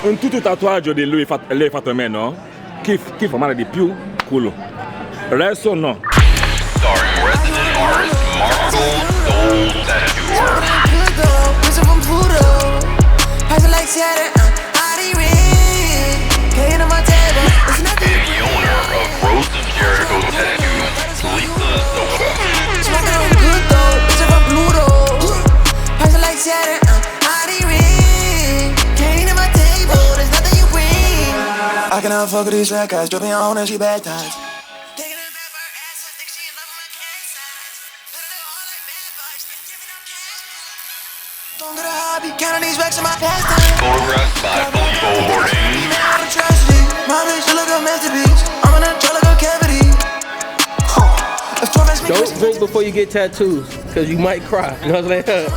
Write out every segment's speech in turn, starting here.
Un tutto tatuaggio di lui lei fatto a me, no? Chi fa male di più? Culo. Il resto no. Starring resident artist Marco Soul Tattooer. And the owner of Rose of Jericho Tattoos, Lisa Sosa. I cannot fuck with these fat guys, dripping on and she baptized. Don't get a hobby, counting these racks in my pastime. Photographed by Filippo Bourdain. My bitch, you look a masterpiece. I'm in a try like a cavity. Don't drink before you get tattoos, because you might cry. You know what I'm saying?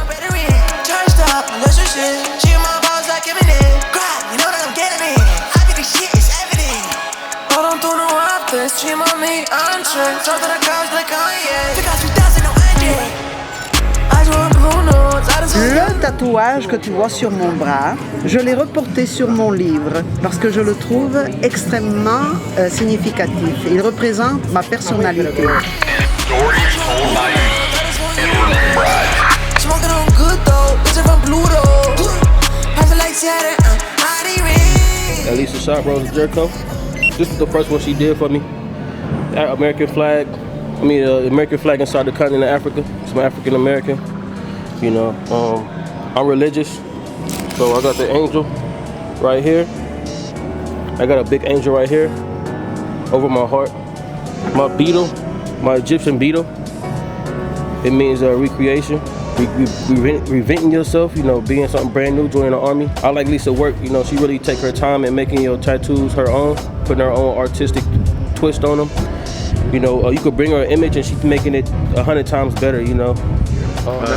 Charged up, unless you shit. She in my balls like Eminem. Cry, you know that I'm getting it. I think this shit is evident. Hold on, through no after. Stream on me, I'm tricked. Talk to the cops like Kanye. Because 2000, no Andre. I just want blue notes. Le tatouage que tu vois sur mon bras, je l'ai reporté sur mon livre parce que je le trouve extrêmement significatif. Il représente ma personnalité. Stories told by me and remembered. Smoking on good though, bitch from Pluto. Passing like Saturn, At least a shot, Rose of Jericho. This is the first one she did for me. That American flag. The American flag inside the continent of Africa. It's my African American. You know, I'm religious, so I got the angel right here. I got a big angel right here over my heart. My beetle, my Egyptian beetle. It means recreation, reinventing yourself. You know, being something brand new, joining the army. I like Lisa work. You know, she really take her time in making your tattoos her own, putting her own artistic twist on them. You know, you could bring her an image and she's making it 100 times better. You know.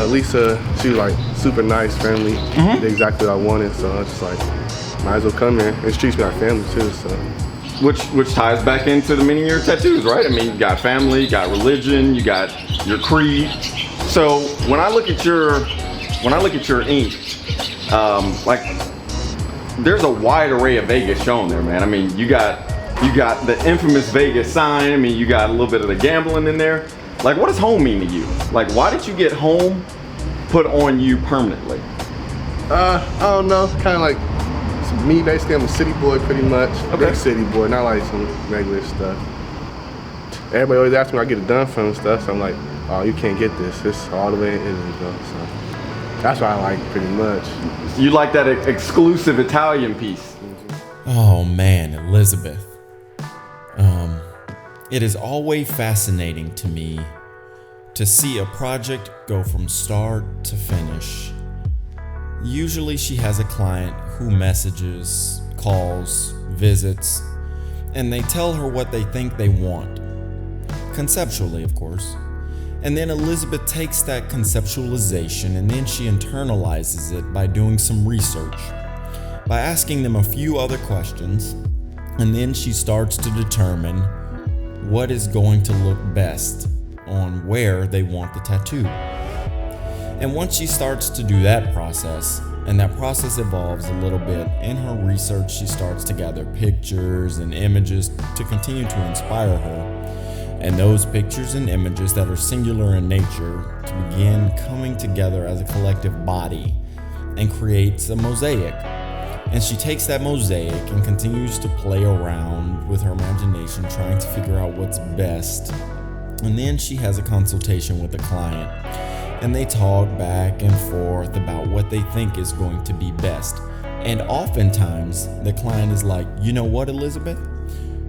Lisa, she like super nice, friendly, did exactly what I wanted, so I just like, might as well come here. And she treats me like family too, so. Which ties back into the meaning of your tattoos, right? I mean, you got family, you got religion, you got your creed. So when I look at your ink, like there's a wide array of Vegas shown there, man. I mean, you got the infamous Vegas sign. I mean, you got a little bit of the gambling in there. Like, what does home mean to you? Like, why did you get home put on you permanently? I don't know, kind of like me, basically. I'm a city boy pretty much. Okay. Big city boy, not like some regular stuff. Everybody always asks me where I get it done from and stuff, so I'm like, oh, you can't get this. It's all the way in Italy, though, so. That's what I like pretty much. You like that exclusive Italian piece. Oh man, Elizabeth. It is always fascinating to me to see a project go from start to finish. Usually she has a client who messages, calls, visits, and they tell her what they think they want. Conceptually, of course. And then Elizabeth takes that conceptualization and then she internalizes it by doing some research, by asking them a few other questions, and then she starts to determine what is going to look best on where they want the tattoo. And once she starts to do that process, and that process evolves a little bit, in her research she starts to gather pictures and images to continue to inspire her. And those pictures and images that are singular in nature to begin coming together as a collective body and creates a mosaic. And she takes that mosaic and continues to play around with her imagination, trying to figure out what's best. And then she has a consultation with the client, and they talk back and forth about what they think is going to be best. And oftentimes, the client is like, you know what, Elizabeth?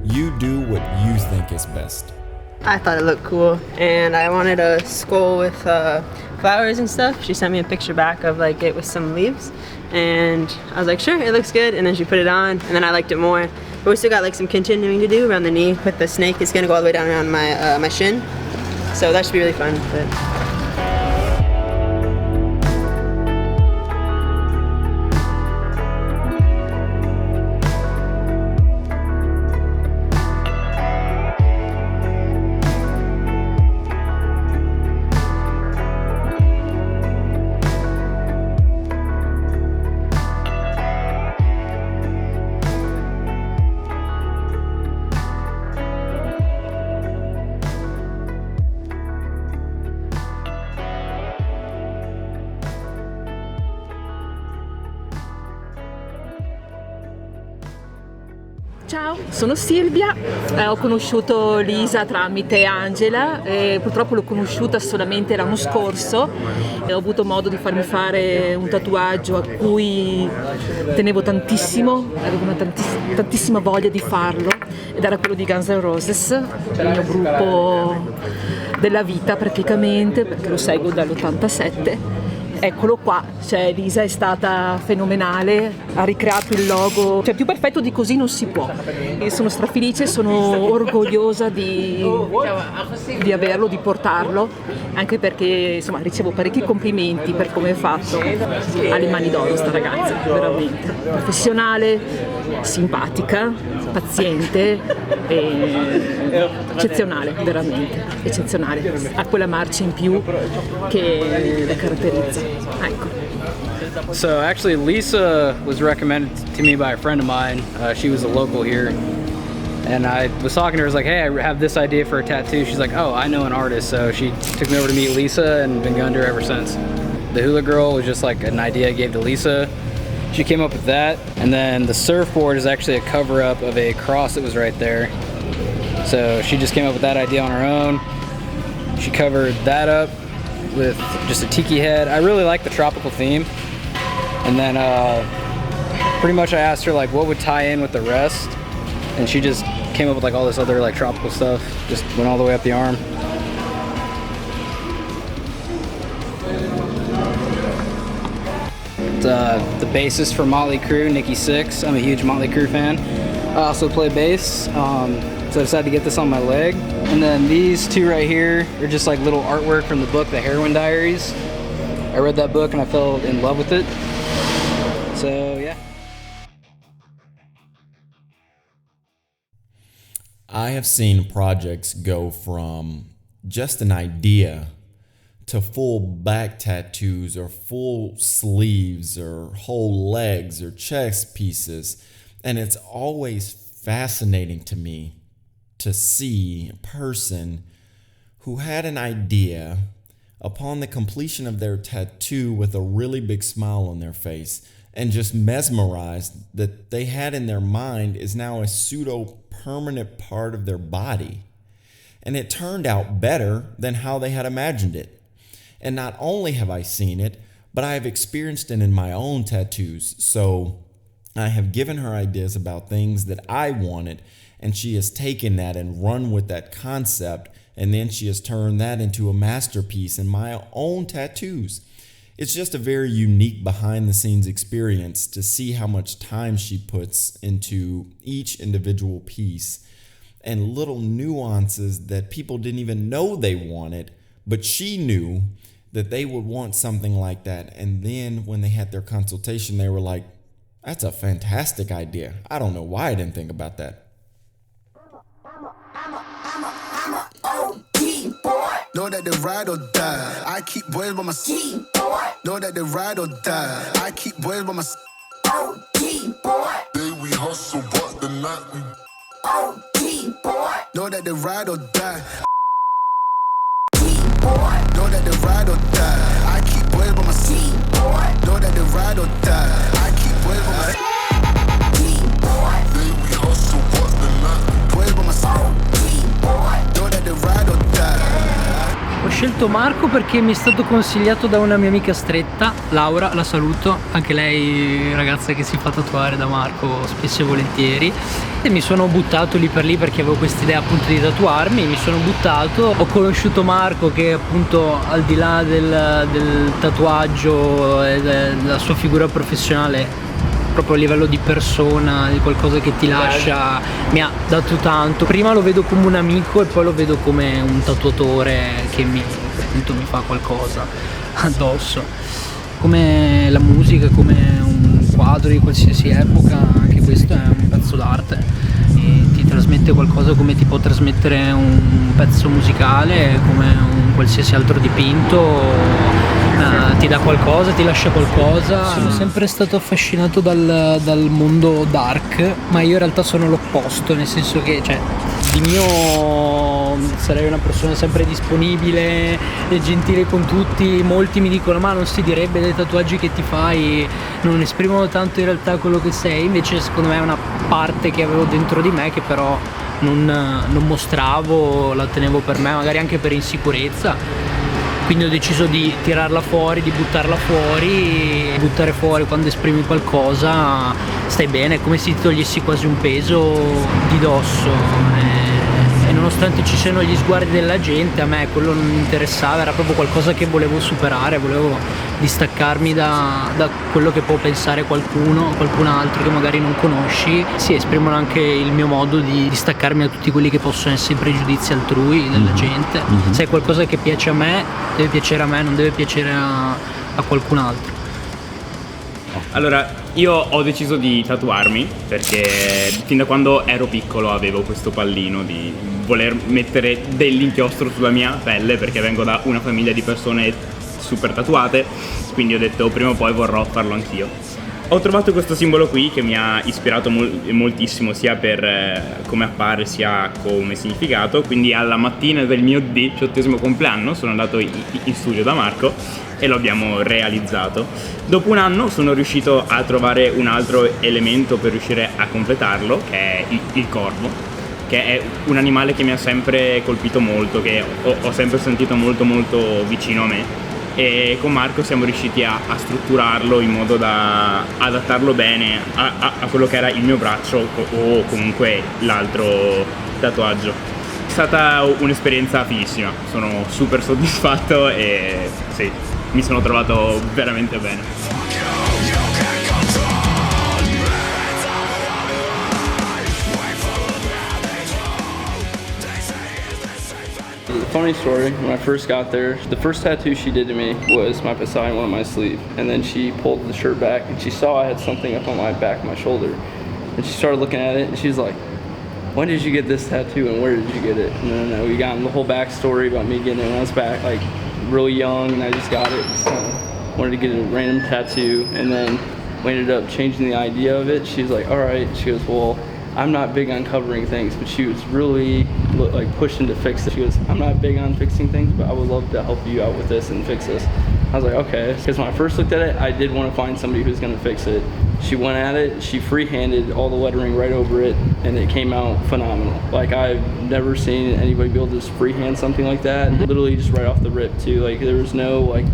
You do what you think is best. I thought it looked cool, and I wanted a skull with flowers and stuff. She sent me a picture back of like it with some leaves, and I was like, sure, it looks good. And then she put it on, and then I liked it more. But we still got like some continuing to do around the knee with the snake. It's gonna go all the way down around my shin, so that should be really fun. But Ciao, sono Silvia, ho conosciuto Lisa tramite Angela, purtroppo l'ho conosciuta solamente l'anno scorso e ho avuto modo di farmi fare un tatuaggio a cui tenevo tantissimo, avevo una tantissima voglia di farlo, ed era quello di Guns N' Roses, il mio gruppo della vita praticamente, perché lo seguo dall'87. Eccolo qua, cioè Lisa è stata fenomenale, ha ricreato il logo, cioè più perfetto di così non si può. E sono strafelice, sono orgogliosa di averlo, di portarlo, anche perché insomma ricevo parecchi complimenti per come è fatto. Ha le mani d'oro sta ragazza, veramente professionale, simpatica, paziente, eccezionale, veramente eccezionale. Ha quella marcia in più che la caratterizza. Ecco. So actually Lisa was recommended to me by a friend of mine. She was a local here. And I was talking to her, I was like, hey, I have this idea for a tattoo. She's like, oh, I know an artist. So she took me over to meet Lisa and been going to her ever since. The hula girl was just like an idea I gave to Lisa. She came up with that. And then the surfboard is actually a cover up of a cross that was right there. So she just came up with that idea on her own. She covered that up with just a tiki head. I really like the tropical theme. And then pretty much I asked her like what would tie in with the rest, and she just came up with like all this other like tropical stuff, just went all the way up the arm. The bassist for Motley Crue, Nikki Sixx. I'm a huge Motley Crue fan. I also play bass, so I decided to get this on my leg. And then these two right here are just like little artwork from the book, The Heroin Diaries. I read that book and I fell in love with it. So yeah. I have seen projects go from just an idea to full back tattoos or full sleeves or whole legs or chest pieces. And it's always fascinating to me to see a person who had an idea upon the completion of their tattoo with a really big smile on their face and just mesmerized that they had in their mind is now a pseudo permanent part of their body. And it turned out better than how they had imagined it. And not only have I seen it, but I have experienced it in my own tattoos. So I have given her ideas about things that I wanted, and she has taken that and run with that concept, and then she has turned that into a masterpiece in my own tattoos. It's just a very unique behind the scenes experience to see how much time she puts into each individual piece and little nuances that people didn't even know they wanted, but she knew that they would want something like that. And then when they had their consultation, they were like, that's a fantastic idea. I don't know why I didn't think about that. Know that they ride or die. I keep boys by my side. Know that they ride or die. I keep boys by my side. Day we hustle, but the night we know that they ride or die. Know that they ride or die. I keep boys by my side. Know that they ride or die. I keep boys by my side. Day we hustle, but the night boys by my side. Know that they ride or die. Ho scelto Marco perché mi è stato consigliato da una mia amica stretta, Laura, la saluto, anche lei ragazza che si fa tatuare da Marco spesso e volentieri, e mi sono buttato lì per lì perché avevo quest'idea appunto di tatuarmi, mi sono buttato, ho conosciuto Marco che appunto al di là del tatuaggio e della sua figura professionale, proprio a livello di persona, di qualcosa che ti lascia, mi ha dato tanto. Prima lo vedo come un amico e poi lo vedo come un tatuatore che appunto mi fa qualcosa addosso. Come la musica, come un quadro di qualsiasi epoca, anche questo è un pezzo d'arte e ti trasmette qualcosa come ti può trasmettere un pezzo musicale, come un qualsiasi altro dipinto. ti dà qualcosa, ti lascia qualcosa. Sono sempre stato affascinato dal mondo dark, ma io in realtà sono l'opposto, nel senso che di mio sarei una persona sempre disponibile e gentile con tutti. Molti mi dicono ma non si direbbe dei tatuaggi che ti fai non esprimono tanto in realtà quello che sei, invece secondo me è una parte che avevo dentro di me che però non mostravo, la tenevo per me, magari anche per insicurezza. Quindi ho deciso di tirarla fuori, di buttarla fuori. Buttare fuori quando esprimi qualcosa stai bene, è come se ti togliessi quasi un peso di dosso. E nonostante ci siano gli sguardi della gente, a me quello non mi interessava, era proprio qualcosa che volevo superare, volevo distaccarmi da quello che può pensare qualcun altro che magari non conosci. Sì, esprimono anche il mio modo di distaccarmi da tutti quelli che possono essere i pregiudizi altrui, della gente. Se è qualcosa che piace a me, deve piacere a me, non deve piacere a qualcun altro. Allora, io ho deciso di tatuarmi perché fin da quando ero piccolo avevo questo pallino di voler mettere dell'inchiostro sulla mia pelle, perché vengo da una famiglia di persone super tatuate, quindi ho detto prima o poi vorrò farlo anch'io. Ho trovato questo simbolo qui che mi ha ispirato moltissimo, sia per come appare sia come significato, quindi alla mattina del mio 18° compleanno sono andato in studio da Marco e lo abbiamo realizzato. Dopo un anno sono riuscito a trovare un altro elemento per riuscire a completarlo, che è il corvo, che è un animale che mi ha sempre colpito molto, che ho sempre sentito molto molto vicino a me. E con Marco siamo riusciti a strutturarlo in modo da adattarlo bene a quello che era il mio braccio o comunque l'altro tatuaggio. È stata un'esperienza fighissima, sono super soddisfatto e sì, mi sono trovato veramente bene. Funny story, when I first got there, the first tattoo she did to me was my Poseidon one on my sleeve. And then she pulled the shirt back and she saw I had something up on my back of my shoulder. And she started looking at it and she's like, when did you get this tattoo and where did you get it? And then we got in the whole backstory about me getting it when I was back, like really young, and I just got it. So wanted to get a random tattoo, and then we ended up changing the idea of it. She was like, all right. She goes, well, I'm not big on covering things, but she was really like pushing to fix it. She goes, I'm not big on fixing things, but I would love to help you out with this and fix this. I was like, okay. Because when I first looked at it, I did want to find somebody who's going to fix it. She went at it, she freehanded all the lettering right over it, and it came out phenomenal. Like, I've never seen anybody be able to just freehand something like that, literally just right off the rip too. Like, there was no like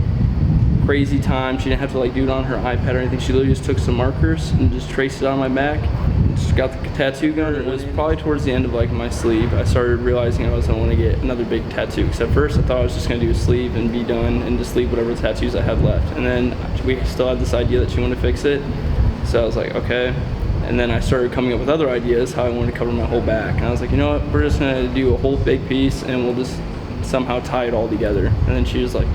crazy time. She didn't have to like do it on her iPad or anything. She literally just took some markers and just traced it on my back. Just got the tattoo going. It was probably towards the end of like my sleeve. I started realizing I was gonna want to get another big tattoo. Because at first I thought I was just gonna do a sleeve and be done and just leave whatever tattoos I had left. And then we still had this idea that she wanted to fix it. So I was like, okay. And then I started coming up with other ideas how I wanted to cover my whole back. And I was like, you know what? We're just gonna do a whole big piece and we'll just somehow tie it all together. And then she was like,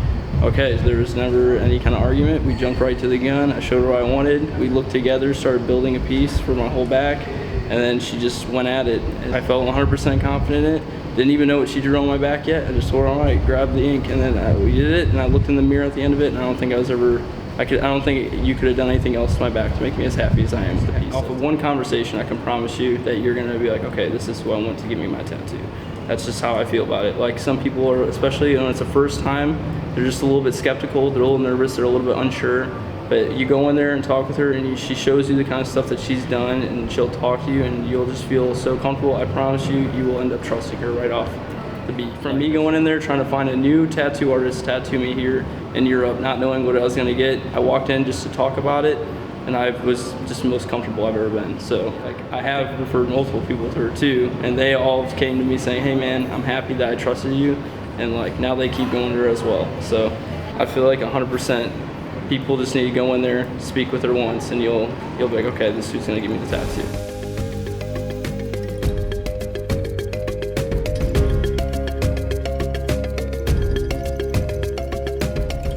okay, so there was never any kind of argument. We jumped right to the gun. I showed her what I wanted. We looked together, started building a piece for my whole back, and then she just went at it. And I felt 100% confident in it. Didn't even know what she drew on my back yet. I just told her, all right, grab the ink, and then we did it. And I looked in the mirror at the end of it, and I don't think you could have done anything else to my back to make me as happy as I am with the piece. Off of one conversation, I can promise you that you're gonna be like, okay, this is who I want to give me my tattoo. That's just how I feel about it. Like, some people are, especially when it's the first time, they're just a little bit skeptical, they're a little nervous, they're a little bit unsure. But you go in there and talk with her, and she shows you the kind of stuff that she's done, and she'll talk to you, and you'll just feel so comfortable. I promise you, you will end up trusting her right off the beat. From me going in there trying to find a new tattoo artist to tattoo me here in Europe, not knowing what I was gonna get, I walked in just to talk about it, and I was just the most comfortable I've ever been. So like, I have referred multiple people to her too, and they all came to me saying, hey man, I'm happy that I trusted you, and like, now they keep going to her as well. So I feel like 100% people just need to go in there, speak with her once, and you'll be like, okay, this is who's gonna give me the tattoo.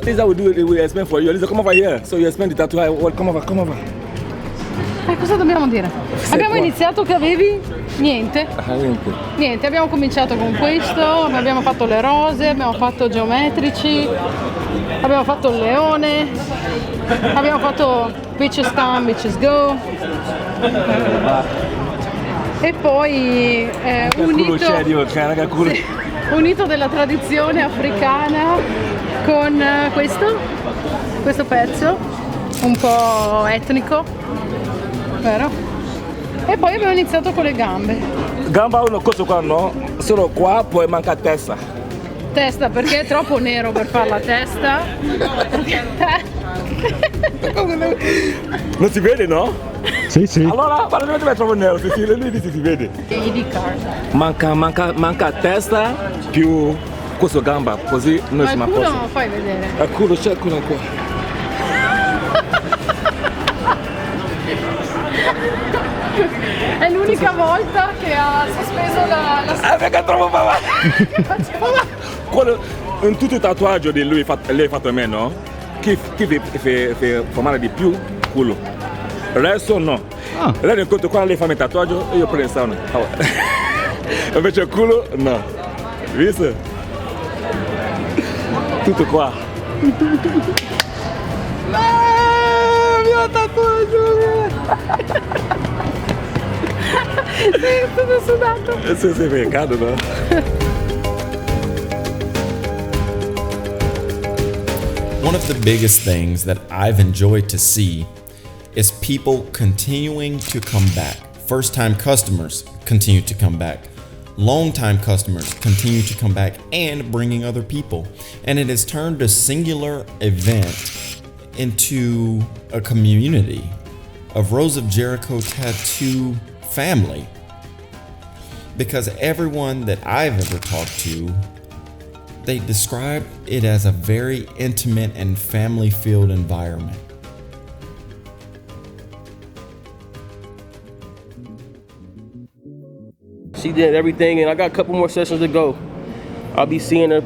Lisa will explain for you. Lisa, come over here. So you explain the tattoo. Well, come over. Cosa dobbiamo dire? Abbiamo iniziato che avevi niente. Niente, abbiamo cominciato con questo, abbiamo fatto le rose, abbiamo fatto geometrici, abbiamo fatto il leone, abbiamo fatto bitches come, bitches go. E poi unito della tradizione africana con questo pezzo un po' etnico, vero? E poi abbiamo iniziato con le gambe. Gamba uno questo qua no, solo qua poi manca testa. Testa perché è troppo nero per fare la testa. Non si vede, no? Sì. Allora, ma non è troppo nero, si vede. Manca testa più questo gamba, così noi siamo a posto. Ma il culo fai vedere. Il culo c'è il culo qua. È l'unica volta che ha sospeso la Perché è troppo papà. In tutto il tatuaggio di lui lei fatto a me, no? Chi fa male di più? Culo. Il resto no. Lei incontro qua lei fa il tatuaggio e io prendo sauna. Invece il culo no. Visto? Tutto qua. mio tatuaggio! Sì, tutto sudato. Sì, peccato, no? One of the biggest things that I've enjoyed to see is people continuing to come back. First-time customers continue to come back. Long-time customers continue to come back and bringing other people. And it has turned a singular event into a community of Rose of Jericho tattoo family. Because everyone that I've ever talked to, they describe it as a very intimate and family-filled environment. She did everything, and I got a couple more sessions to go. I'll be seeing her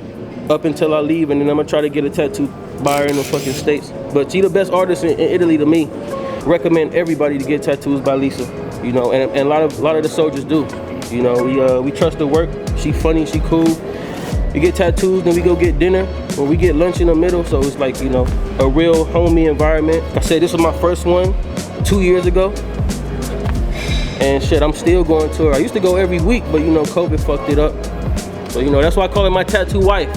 up until I leave, and then I'm gonna try to get a tattoo by her in the fucking States. But she the best artist in Italy to me. Recommend everybody to get tattoos by Lisa. You know, and a lot of the soldiers do. You know, we trust her work. She funny, she cool. We get tattoos, then we go get dinner, or we get lunch in the middle. So it's like, you know, a real homey environment. I said this was my first one 2 years ago. And shit, I'm still going to her. I used to go every week, but you know, COVID fucked it up. So, you know, that's why I call her my tattoo wife.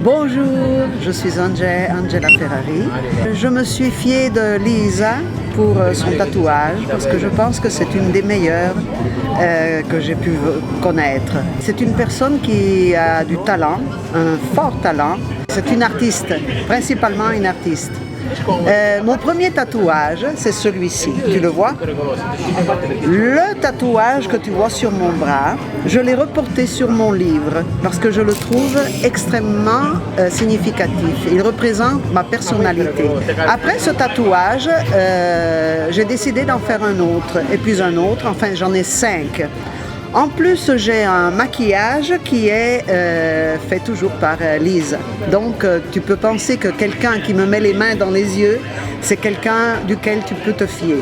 Bonjour, je suis Angela Ferrari. Je me suis fiée de Lisa pour son tatouage parce que je pense que c'est une des meilleures que j'ai pu connaître. C'est une personne qui a du talent, un fort talent. C'est une artiste, principalement une artiste. Mon premier tatouage, c'est celui-ci, tu le vois? Le tatouage que tu vois sur mon bras, je l'ai reporté sur mon livre parce que je le trouve extrêmement significatif. Il représente ma personnalité. Après ce tatouage, j'ai décidé d'en faire un autre, et puis un autre, enfin j'en ai 5. En plus, j'ai un maquillage qui est fait toujours par Lise. Donc, tu peux penser que quelqu'un qui me met les mains dans les yeux, c'est quelqu'un duquel tu peux te fier.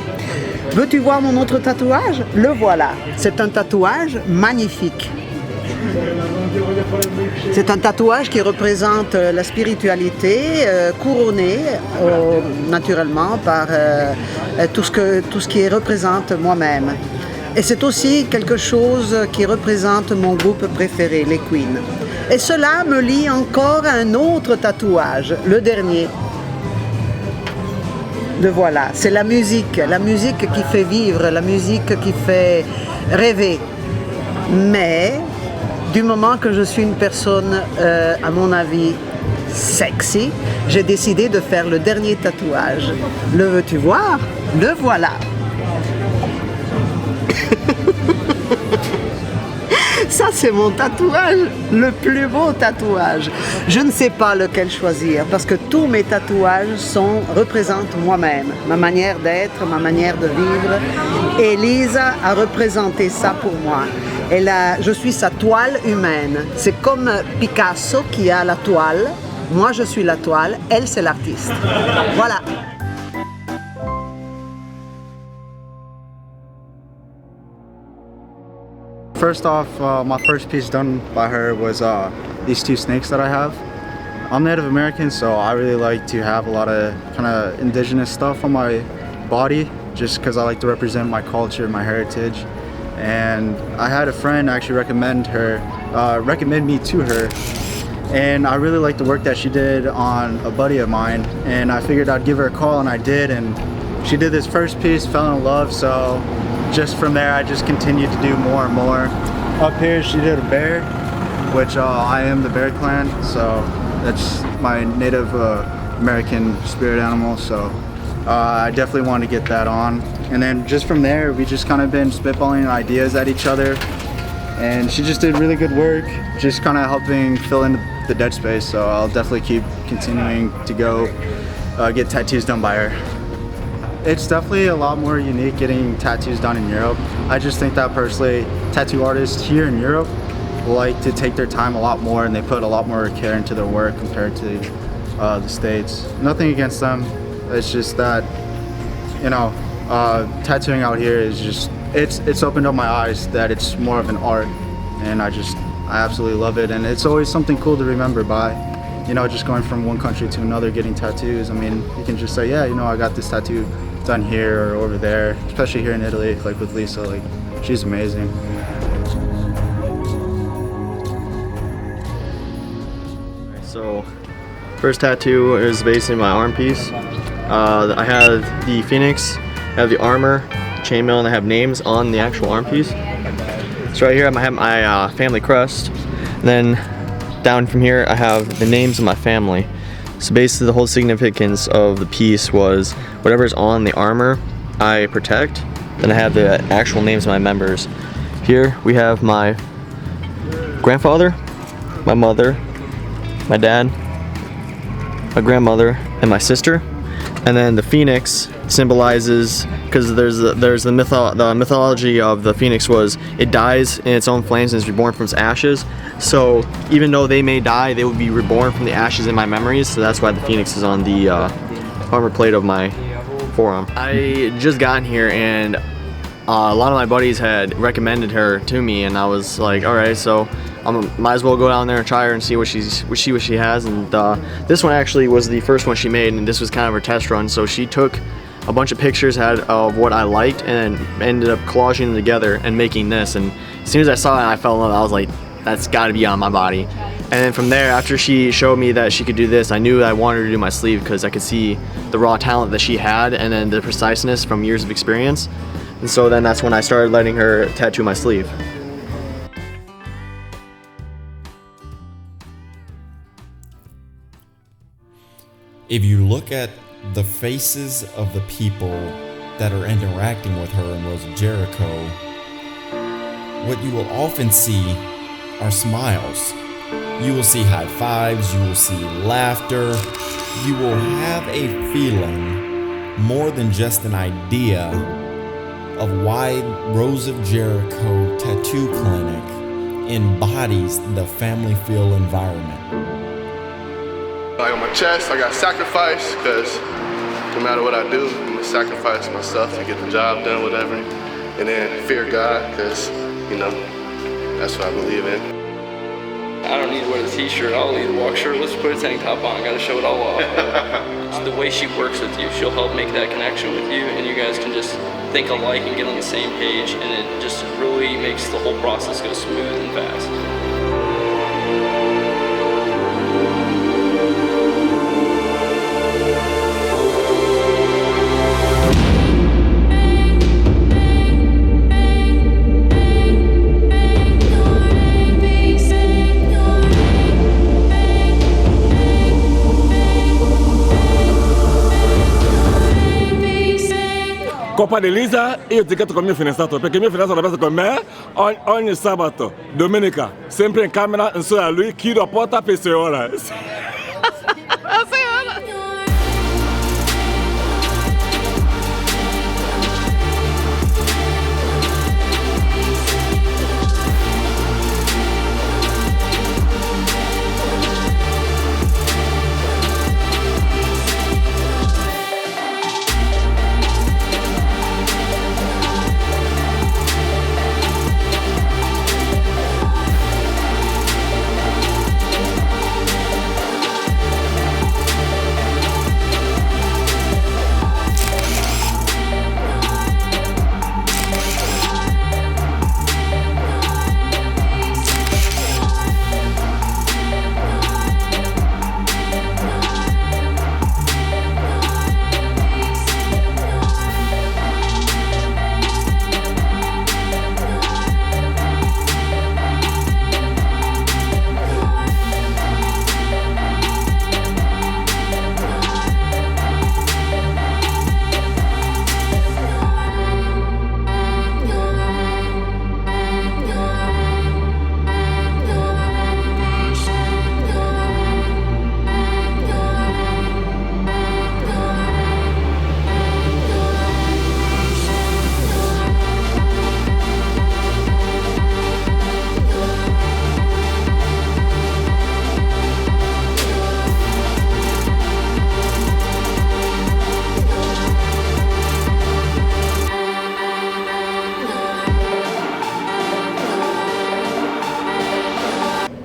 Veux-tu voir mon autre tatouage? Le voilà. C'est un tatouage magnifique. C'est un tatouage qui représente la spiritualité, couronnée naturellement par tout ce qui représente moi-même. Et c'est aussi quelque chose qui représente mon groupe préféré, les Queens. Et cela me lie encore à un autre tatouage, le dernier. Le voilà, c'est la musique qui fait vivre, la musique qui fait rêver. Mais du moment que je suis une personne, à mon avis, sexy, j'ai décidé de faire le dernier tatouage. Le veux-tu voir? Le voilà. Ça, c'est mon tatouage, le plus beau tatouage. Je ne sais pas lequel choisir parce que tous mes tatouages représentent moi-même, ma manière d'être, ma manière de vivre. Et Lisa a représenté ça pour moi. Je suis sa toile humaine. C'est comme Picasso qui a la toile. Moi, je suis la toile. Elle, c'est l'artiste. Voilà. First off, my first piece done by her was these two snakes that I have. I'm Native American, so I really like to have a lot of kind of indigenous stuff on my body, just because I like to represent my culture, my heritage. And I had a friend actually recommend me to her, and I really liked the work that she did on a buddy of mine, and I figured I'd give her a call, and I did, and she did this first piece, fell in love, so just from there I just continued to do more and more. Up here she did a bear, which I am the Bear Clan, so that's my Native American spirit animal, so I definitely wanted to get that on. And then just from there we just kind of been spitballing ideas at each other, and she just did really good work, just kind of helping fill in the dead space, so I'll definitely keep continuing to go get tattoos done by her. It's definitely a lot more unique getting tattoos done in Europe. I just think that personally, tattoo artists here in Europe like to take their time a lot more, and they put a lot more care into their work compared to the States. Nothing against them, it's just that, you know, tattooing out here is just, it's opened up my eyes that it's more of an art, and I absolutely love it, and it's always something cool to remember by. You know, just going from one country to another getting tattoos. I mean, you can just say, yeah, you know, I got this tattoo done here or over there, especially here in Italy, like with Lisa, like she's amazing. So, first tattoo is basically my arm piece. I have the phoenix, I have the armor, chainmail, and I have names on the actual arm piece. So right here I have my family crest, and then down from here I have the names of my family. So basically the whole significance of the piece was whatever's on the armor I protect. Then I have the actual names of my members. Here we have my grandfather, my mother, my dad, my grandmother, and my sister. And then the phoenix symbolizes, because there's the mythology of the phoenix was it dies in its own flames and is reborn from its ashes. So even though they may die, they will be reborn from the ashes in my memories. So that's why the phoenix is on the armor plate of my forearm. I just gotten here, and a lot of my buddies had recommended her to me, and I was like, all right, so I might as well go down there and try her and see what she has. And this one actually was the first one she made, and this was kind of her test run. So she took a bunch of pictures of what I liked and ended up collaging them together and making this. And as soon as I saw it and I fell in love, I was like, that's got to be on my body. And then from there, after she showed me that she could do this, I knew I wanted her to do my sleeve because I could see the raw talent that she had and then the preciseness from years of experience. And so then that's when I started letting her tattoo my sleeve. If you look at the faces of the people that are interacting with her in Rose of Jericho, what you will often see are smiles. You will see high fives, you will see laughter, you will have a feeling more than just an idea of why Rose of Jericho Tattoo Clinic embodies the family feel environment. Like on my chest, I got sacrifice, because no matter what I do, I'm gonna sacrifice myself to get the job done, whatever. And then fear God, because, you know, that's what I believe in. I don't need to wear the t-shirt, I'll either walk shirtless, put a tank top on, gotta show it all off. It's the way she works with you, she'll help make that connection with you, and you guys can just think alike and get on the same page, and it just really makes the whole process go smooth and fast. Colpa di Lisa, io ti chiedo con il mio fidanzato, perché il mio fidanzato la pensa con me ogni sabato, domenica, sempre in camera, insieme a lui, chiudo la porta per 6 ore.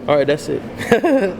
All right, that's it.